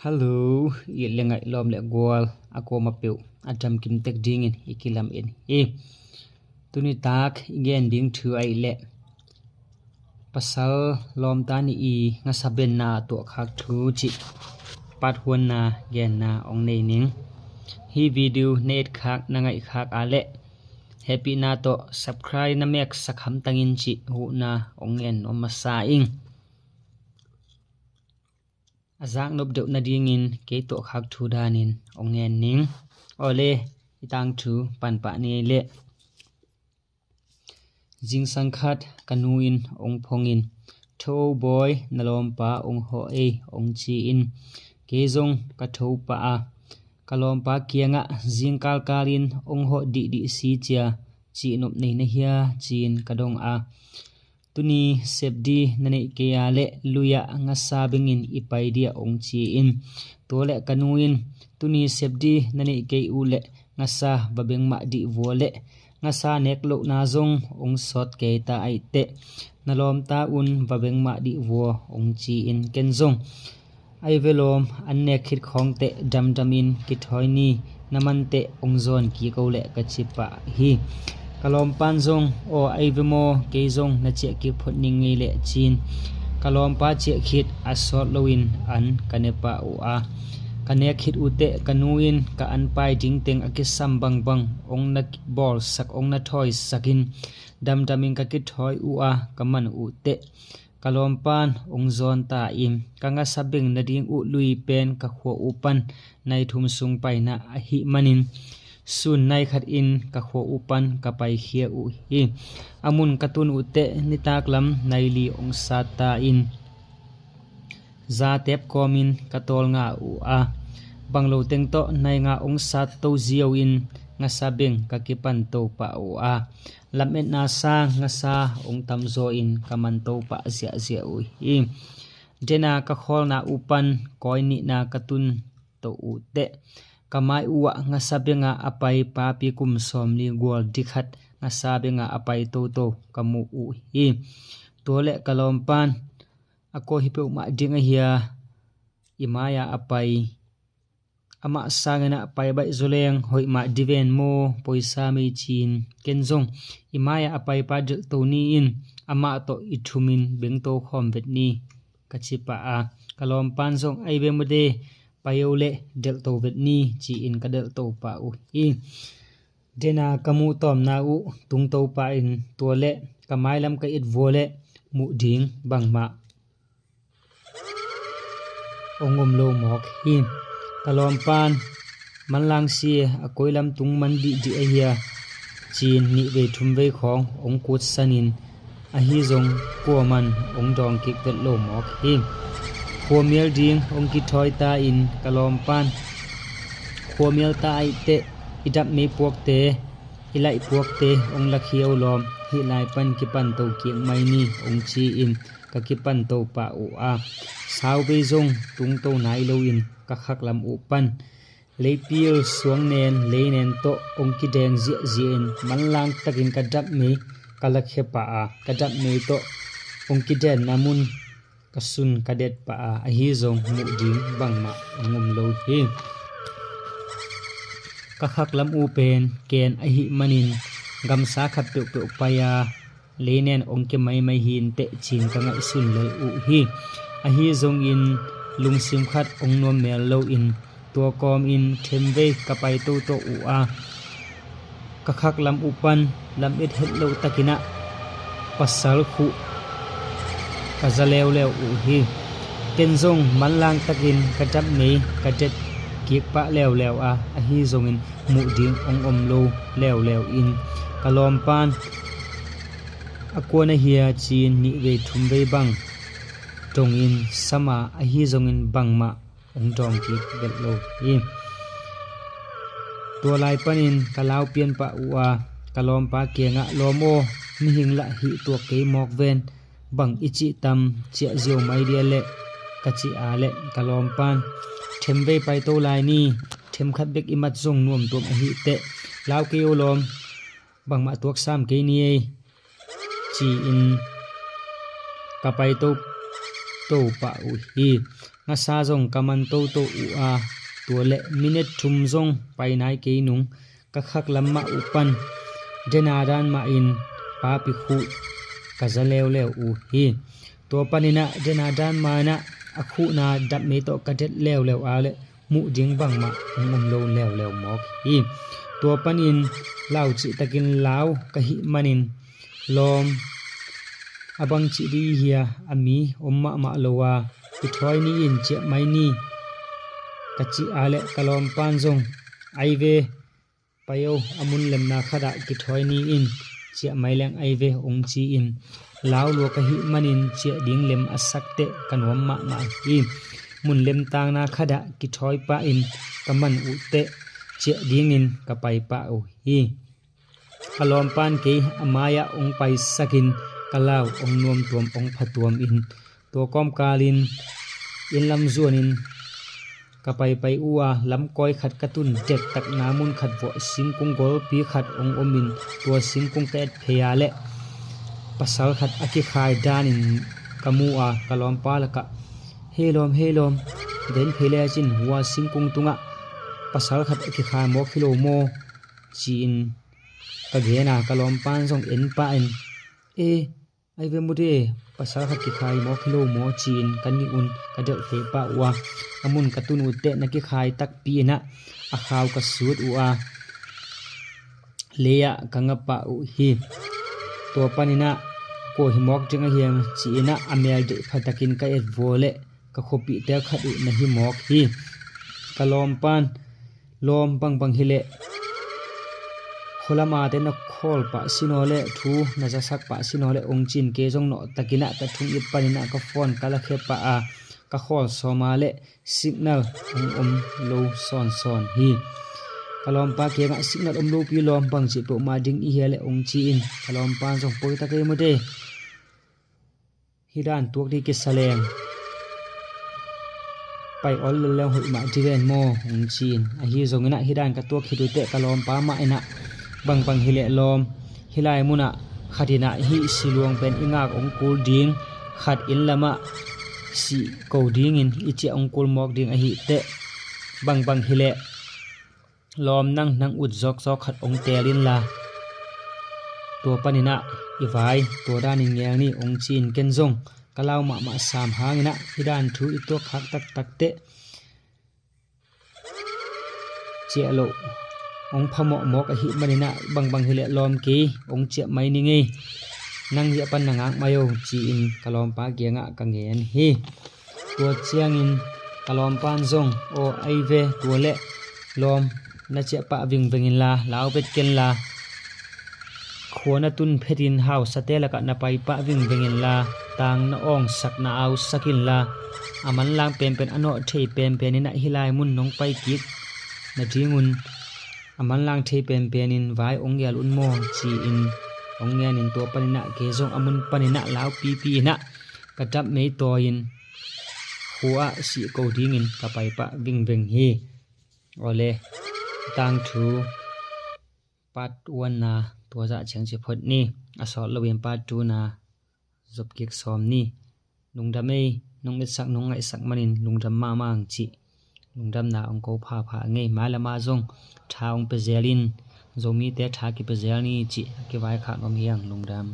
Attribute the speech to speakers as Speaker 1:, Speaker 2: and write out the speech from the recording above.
Speaker 1: Hello, ilengai lom le gwal ako mapiu atam kim tek dingin ikilam in tuni tak igen ding thu ai le pasal lom tani nga saben na to khak thu chi pat huan na gen na ong nei ning hi video net khak na ngai khak ale happy na to subscribe na mek sakham tangin chi hu na ong en om sa ing azak nop de na dingin ke to khak thu danin ong en ning ole itang thu pan pa ni le jing sangkhat kanuin ong phongin tho boy nalom pa ong ho e ong chi in ke zong ka tho pa a kalom pa kianga jing kal kalin ong ho di si chia chi nop nei na hia chin kadong a tuni sepdi nane ke ale luya nga sabingin ipai dia ong chi in tole kanuin tuni sepdi nane ke ule nga sa babeng ma di vole nga sa nek lo na zong ong sot ke ta ai te nalom ta un babeng ma di vo ong chi in ken zong ai velom an nek khit khong te dam damin ki thoi ni naman te ong zon ki ko le ka chipa hi kalom pan zong o ai vemo ke zong na che ki phot ning ngi le chin kalom pa che khit asot loin an kanepa u a kane khit ute kanuin ka an pai ding teng akisam bang bang ong na ball sak ong na thoi sakin dam damin ka ki thoi u a kaman ute kalom pan ong zon ta im kanga sabing na ding u lui pen ka kho upan nai thum sung pai na a hi manin sun nai khat in ka kho upan ka pai khia u hi amun katun ute nitaklam naili ong sata in za tep komin katol nga u a banglo teng to nai nga ong sat to ziaw in nga sabeng ka kipan to pa u a lamet na sa nga sa ong tamzo in kaman to pa zia u hi dena ka khol na upan koi ni na katun to ute kamai uwa nga sabenga apai pa pi kum somli gol dikhat nga sabenga apai to kamu u hi tole kalompan ako hipe ma dinga hiya imaya apai ama sangena apai bai zoleng hoi ma diven mo poisa me chin kenzong imaya apai pa to ni in ama to ithumin beng to khom vet ni kachipa a kalompan zong ai be mode payole del to vet ni chi in ka del to pa u hi dena kamu tom na u tung to pa in tole kamai lam ka it vole mu ding bangma ongom lo mok hi kalom pan manlang si akoi lam tung man di ahia chin ni ve thum ve khong ong kut sanin a hi zong ko man ong dong ki tel lo mok hi khomiel ding ong ki thoi ta in kalom pan khomiel ta ai te idap me puak te ilai puak te ong lakhiau lom hi lai pan ki pan to ki mai ni ong chi in ka ki pan to pa u a sau be zong tung to nai lo in ka khak lam u pan leipil suang nen leinen to ong ki deng zia manlang takin ka dap me kalakhe pa a ka dap me to ong ki den namun kasun kadet pa a hi zong mu ding bangma ngum lo hi ka khak lam u pen ken a hi manin gamsa khat pe paya leinen ong ke mai hin te chin ka ngai sun le u hi a hi zong in lungsim khat ong nom mel lo in to kom in themve kapai to u a ka khak lam upan lam it het lo takina pasal khu ka zalew lew u hi tenzong manlang takin ka dap me ka jet kiek pa lew a hi zong in mu ding ong om lo lew in kalom pan akona hiya chin ni ve thum ve bang tong in sama a hi zong in bangma ong dong ki vet lo hi to lai panin kalau pian pa uwa kalom pa kenga lomo ni hingla hi to ke mok ven bang ichi tam chia zio mai dia le kachi ale kalom pan themve pai to lai ni them khat bek imat zong nuam tom a hi te lau ke olom bangma tuak sam ke ni chi in kapai to pa u hi nga sa zong kaman to u a tua le minute thum zong pai nai ke nung ka khak lamma upan dena dan ma in pa pi khu ka zalew lew u hi to panina dena dan ma na akhu na dap me to ka det lew lew a le mu ding bang ma lo lew lew mok hi to panin lau chi takin lau ka hi manin lom abang chi di hiya ami omma ma lowa ki thoi ni in che mai ni ka chi ale kalom pan zong aive payo amun lemna khada ki thoi ni in che mai leng aive ong chi in lau lo ka hi manin che ding lem asakte kanom ma ma hi mun lem tang na khada ki thoi pa in kaman u te che ding in ka pai pa o hi kalom pan ke amaya ong pai sakin kalau ong nom tuam ong phatuam in to kom kalin in lam zuanin kapai pai uwa lam koi khat katun tek tak namun khat vo singkung gol pi khat ong omin to singkung ket pheyale pasal khat aki khai danin kamua kalom palaka helom den phele chin huwa singkung tunga pasal khat aki khai mo khilo mo chin ka ghena kalom pan song en pa en e ai ve mude pasal khat ki khai mo khilo mo chin kani un ka del fe pa wa amun katun utte na ki khai tak pi na a khaw ka sut wa leya kangapa u hi to panina ko himok jinga hiam china amel de phatakin ka et vole ka khopi te khadu na hi mok hi kalom pan lom bang hile kholama te na khol pa sinole thu na jasak pa sinole ongchin ke jong no takina ka thung ip panina ka phone kala khe pa a ka khol somale signal om lo son hi kalom pa ke nga signal om lo pi lom bang chi to ma ding i hele ongchi in kalom pa jong poi ta ke mo de hidan tuak di ke saleng pai ol le hoi ma diven mo ongchi in a hi zong na hidan ka tuak hidu te kalom pa ma ina bang hile lom hilai muna khatina hi siluang pen ingak ong kul ding khat in lama si ko ding in ichi ong kul mok ding a hi te bang hile lom nang ut jok khat ong telin la to panina iwai to danin ngel ni ong chin ken jong kalau ma sam hangina hidan thu i to khak tak te chelo ong phamo mok a hi manina bang hile lom ki ong che mai ni ngi nang hi pan nangak mayo chi in kalom pa genga ka ngen hi to chiang in kalom pan zong o aive to le lom na che pa wing in la lau pet ken la khona tun phetin house satela ka na pai pa wing in la tang na ong sak na au sakin la aman lang pen ano thei pen ina hilai mun nong pai ki na jingun aman lang thei pen in vai ong yal un mo chi in ong ngen in to panina ke jong amun panina lau pi na kadap mei to in huwa si ko ding in ka pai pa wing hi ole tang thu part 1 na to za chang che phot ni asol lowem part 2 na job kik som ni lungdam ei nong it sak nong ngai sak manin lungdam ma mang chi lungdam na ong ko pha ngei malama jong thaung pe zelin zomi te tha ki pe zelni chi ki vai kha nom hiang lungdam